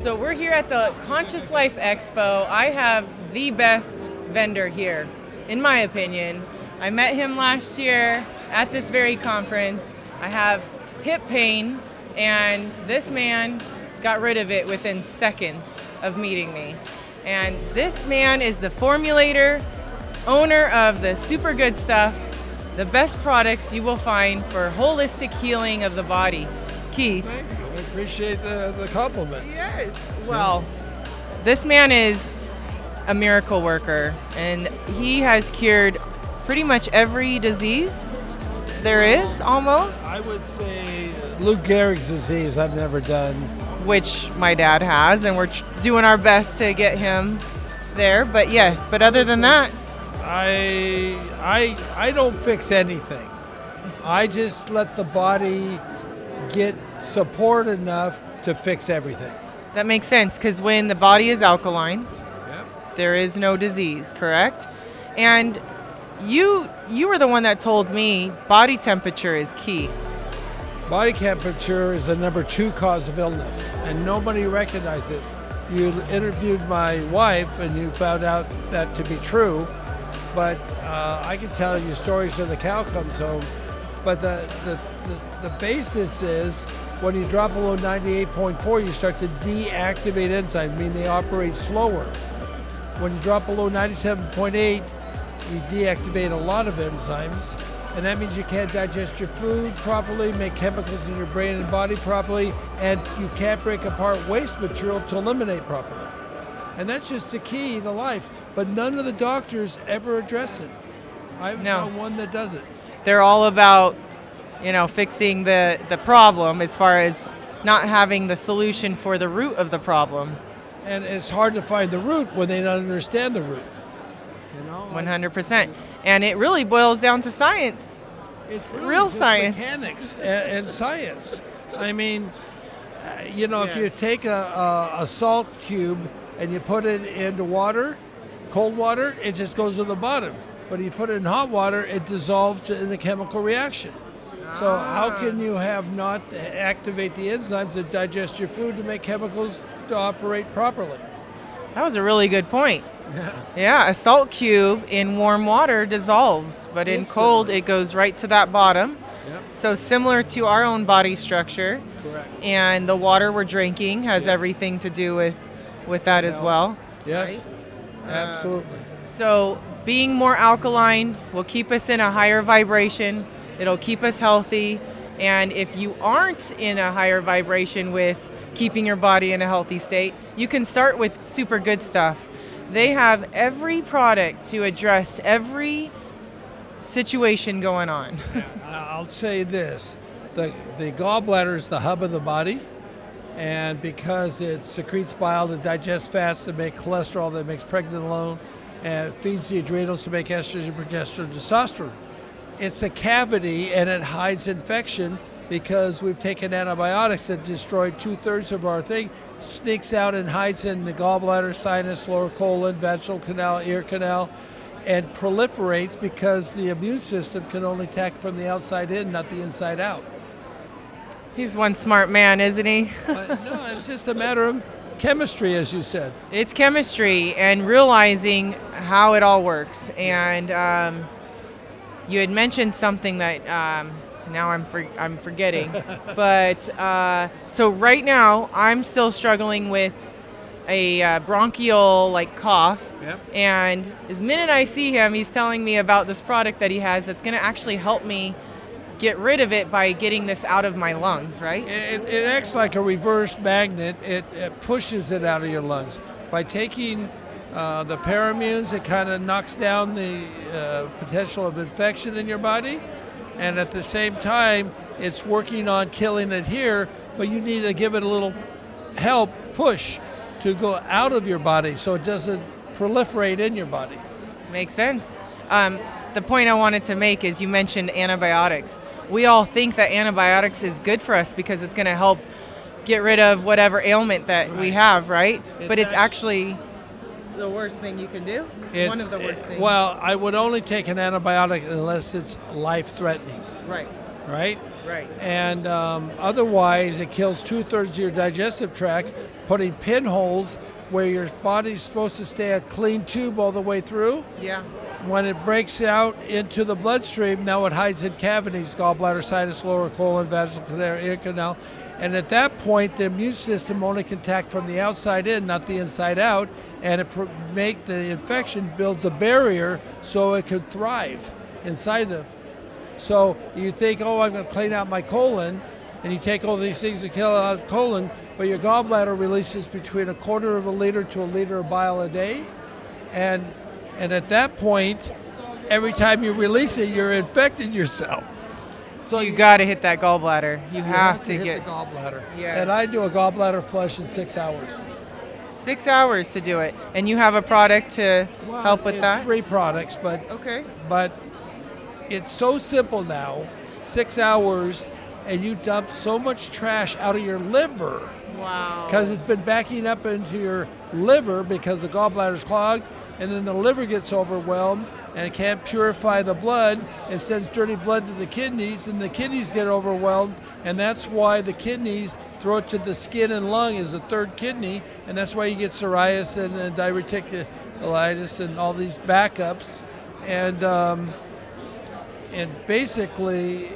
So we're here at the Conscious Life Expo. I have the best vendor here, in my opinion. I met him last year at this very conference. I have hip pain, and this man got rid of it within seconds of meeting me. And this man is the formulator, owner of the super good stuff, the best products you will find for holistic healing of the body. Keith. Thank you. I appreciate the compliments. Yes. Well, this man is a miracle worker, and he has cured pretty much every disease there is, almost. I would say Lou Gehrig's disease I've never done. Which my dad has, and we're doing our best to get him there. But yes, but other than that, I don't fix anything. I just let the body get support enough to fix everything. that makes sense, because when the body is alkaline, Yep. there is no disease, correct? And you were the one that told me body temperature is key. Body temperature is the number 2 cause of illness, and nobody recognized it. You interviewed my wife, and you found out that to be true, but I can tell you stories till the cow comes home. But the basis is when you drop below 98.4, you start to deactivate enzymes, meaning they operate slower. When you drop below 97.8, you deactivate a lot of enzymes, and that means you can't digest your food properly, make chemicals in your brain and body properly, and you can't break apart waste material to eliminate properly. And that's just the key to life. But none of the doctors ever address it. I've found one that does it. They're all about, fixing the problem as far as not having the solution for the root of the problem. And it's hard to find the root when they don't understand the root. 100%. And it really boils down to science. It's really Real just science. Mechanics and science. I mean, if you take a salt cube and you put it into water, cold water, it just goes to the bottom. But if you put it in hot water, it dissolves in a chemical reaction. So how can you not activate the enzymes to digest your food to make chemicals to operate properly? That was a really good point. Yeah, a salt cube in warm water dissolves, but in cold it goes right to that bottom. Yep. So similar to our own body structure. Correct. And the water we're drinking has everything to do with that as well. Yes, right? Absolutely. So being more alkaline will keep us in a higher vibration. It'll keep us healthy. And if you aren't in a higher vibration with keeping your body in a healthy state, you can start with super good stuff. They have every product to address every situation going on. I'll say this. The gallbladder is the hub of the body, and because it secretes bile to digest fats to make cholesterol that makes pregnenolone, and it feeds the adrenals to make estrogen, progesterone, testosterone. It's a cavity, and it hides infection because we've taken antibiotics that destroyed 2/3 of our thing, sneaks out and hides in the gallbladder, sinus, lower colon, vaginal canal, ear canal, and proliferates because the immune system can only attack from the outside in, not the inside out. He's one smart man, isn't he? No, it's just a matter of chemistry, as you said. It's chemistry and realizing how it all works. And you had mentioned something that now I'm forgetting. But so right now I'm still struggling with a bronchial cough. Yep. And the minute I see him, he's telling me about this product that he has that's going to actually help me get rid of it by getting this out of my lungs, right? It acts like a reverse magnet. It pushes it out of your lungs. By taking the parammunes, it kind of knocks down the potential of infection in your body. And at the same time, it's working on killing it here, but you need to give it a little help, push, to go out of your body so it doesn't proliferate in your body. Makes sense. The point I wanted to make is you mentioned antibiotics. We all think that antibiotics is good for us because it's going to help get rid of whatever ailment that we have, right? But it's actually the worst thing you can do. One of the worst things. Well, I would only take an antibiotic unless it's life-threatening. Right. Right? Right. And otherwise, it kills 2/3 of your digestive tract, putting pinholes where your body's supposed to stay a clean tube all the way through. Yeah. When it breaks out into the bloodstream, now it hides in cavities, gallbladder, sinus, lower colon, vaginal canal, ear canal. And at that point, the immune system only can attack from the outside in, not the inside out, and make the infection builds a barrier so it can thrive inside the. So you think, oh, I'm going to clean out my colon, and you take all these things to kill out the colon, but your gallbladder releases between 1/4 of a liter to a liter of bile a day, and at that point, every time you release it, you're infecting yourself. So you got to hit that gallbladder. You have to hit get the gallbladder. Yes. And I do a gallbladder flush in 6 hours. 6 hours to do it. And you have a product to help with that? 3 products, but Okay. but it's so simple now. 6 hours, and you dump so much trash out of your liver Wow. because it's been backing up into your liver because the gallbladder's clogged, and then the liver gets overwhelmed and it can't purify the blood and sends dirty blood to the kidneys, and the kidneys get overwhelmed, and that's why the kidneys throw it to the skin and lung is the 3rd kidney, and that's why you get psoriasis and diverticulitis and all these backups. And basically,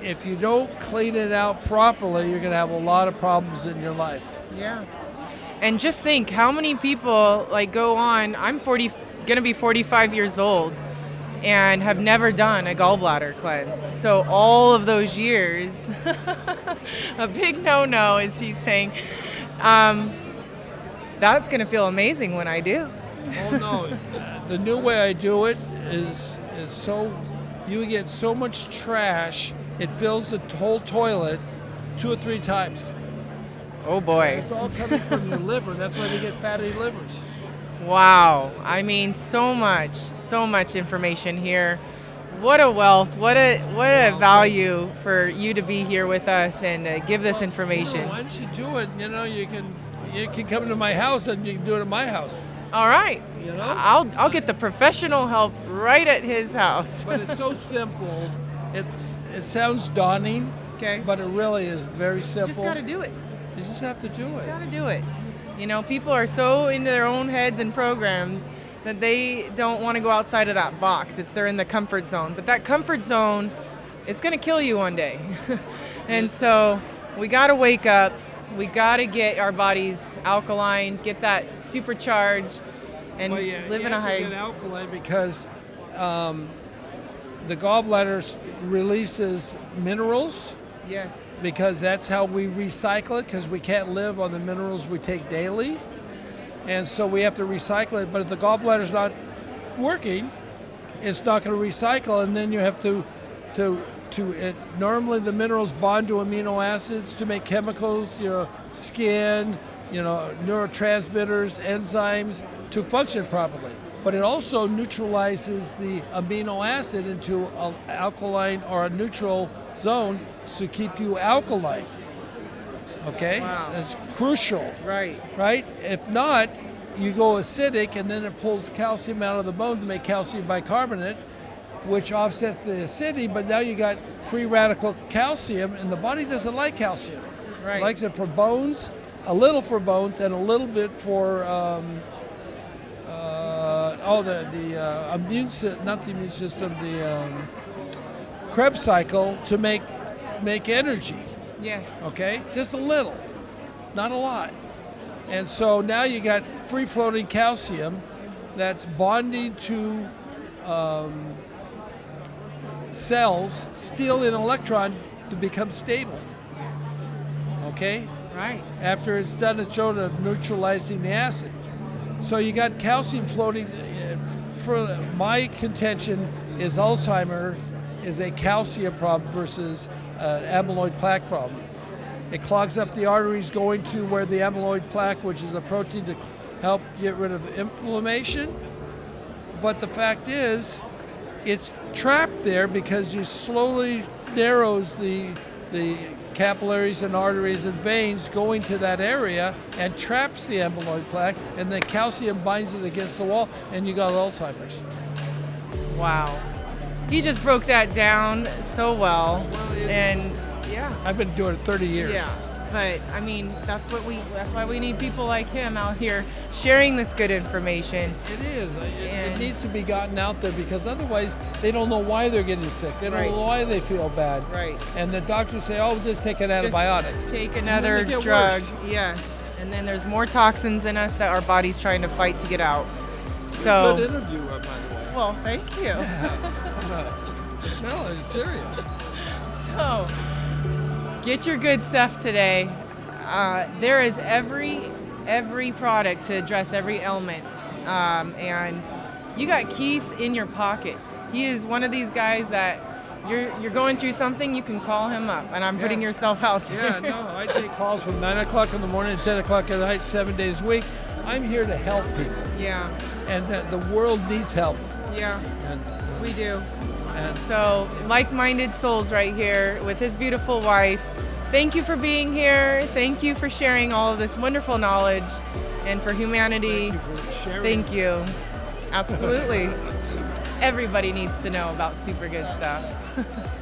if you don't clean it out properly, you're going to have a lot of problems in your life. Yeah. And just think how many people like go on, I'm going to be 45 years old and have never done a gallbladder cleanse. So all of those years, a big no-no, as he's saying, that's going to feel amazing when I do. Oh no, the new way I do it is so, you get so much trash, it fills the whole toilet 2 or 3 times. Oh boy. It's all coming from your liver. That's why they get fatty livers. Wow. I mean, so much information here. What a wealth. What a value for you to be here with us and give this information. Why don't you do it? You know, you can come to my house and you can do it at my house. All right. You know? I'll get the professional help right at his house. But it's so simple. It sounds daunting, Okay. but it really is very You simple. just got to do it. You just have to do You it. got to do it. You know, people are so into their own heads and programs that they don't want to go outside of that box. They're in the comfort zone. But that comfort zone, it's going to kill you one day. And so we got to wake up. We got to get our bodies alkaline, get that supercharged, and live in a high. You have to get alkaline because the gallbladder releases minerals. Yes. Because that's how we recycle it, because we can't live on the minerals we take daily. And so we have to recycle it. But if the gallbladder's not working, it's not going to recycle, and then you have to normally the minerals bond to amino acids to make chemicals, skin, neurotransmitters, enzymes to function properly. But it also neutralizes the amino acid into an alkaline or a neutral zone to keep you alkaline. Okay? Wow. That's crucial. Right. Right? If not, you go acidic, and then it pulls calcium out of the bone to make calcium bicarbonate, which offsets the acidity, but now you got free radical calcium, and the body doesn't like calcium. Right. It likes it for bones, a little for bones, and a little bit for the immune system, not the immune system, the Krebs cycle to make energy. Yes. Okay, just a little, not a lot. And so now you got free-floating calcium that's bonding to cells, steal an electron to become stable. Okay? Right. After it's done its job of neutralizing the acid. So you got calcium floating. For my contention is Alzheimer's is a calcium problem versus amyloid plaque problem. It clogs up the arteries going to where the amyloid plaque, which is a protein to help get rid of inflammation. But the fact is, it's trapped there because you slowly narrows the capillaries and arteries and veins going to that area and traps the amyloid plaque, and then calcium binds it against the wall, and you got Alzheimer's. Wow. he just broke that down so well. it- And yeah. I've been doing it 30 years. Yeah, but I mean, that's why we need people like him out here sharing this good information. It is. It And- needs to be gotten out there because otherwise they don't know why they're getting sick. They don't Right. know why they feel bad. Right. And the doctors say, oh, just take an Just antibiotic. take And another then they get drug. worse. Yes. And then there's more toxins in us that our body's trying to fight to get out. Good So, interview, by the way. well, thank you. No, it's serious. So, get your good stuff today. There is every product to address every ailment, and you got Keith in your pocket. He is one of these guys that you're going through something, you can call him up, and I'm putting yourself out there. Yeah, no, I take calls from 9 o'clock in the morning to 10 o'clock at night, 7 days a week. I'm here to help people, Yeah, and the world needs help. yeah, And, we do. and So, like-minded souls right here with his beautiful wife. Thank you for being here. Thank you for sharing all of this wonderful knowledge, and for humanity. thank you for sharing. Thank you. Absolutely. Everybody needs to know about super good stuff.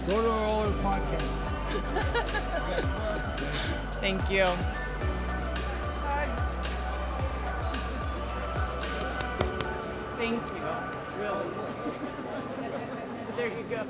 Go to all our podcasts. Thank you. Thank you. Really. There you go.